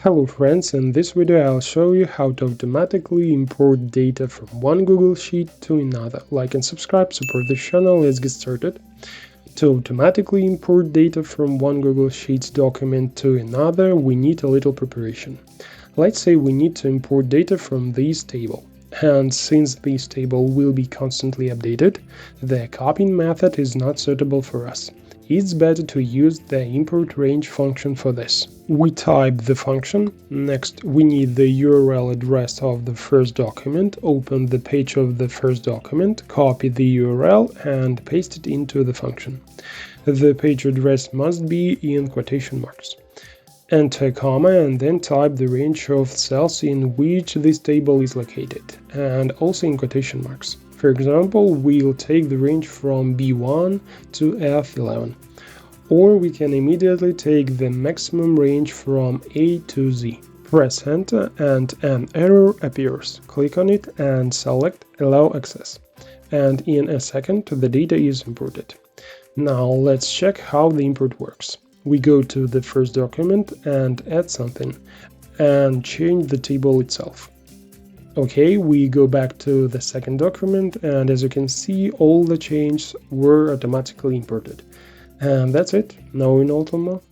Hello friends, in this video I'll show you how to automatically import data from one Google Sheet to another. Like and subscribe, support this channel, let's get started. To automatically import data from one Google Sheets document to another, we need a little preparation. Let's say we need to import data from this table. And since this table will be constantly updated, the copying method is not suitable for us. It's better to use the import range function for this. We type the function, next we need the URL address of the first document, open the page of the first document, copy the URL and paste it into the function. The page address must be in quotation marks. Enter a comma and then type the range of cells in which this table is located, and also in quotation marks. For example, we'll take the range from B1 to F11, or we can immediately take the maximum range from A to Z. Press enter and an error appears. Click on it and select Allow Access, and in a second the data is imported. Now let's check how the import works. We go to the first document and add something, and change the table itself. Okay, we go back to the second document, and as you can see, all the changes were automatically imported. And that's it. Now we know more.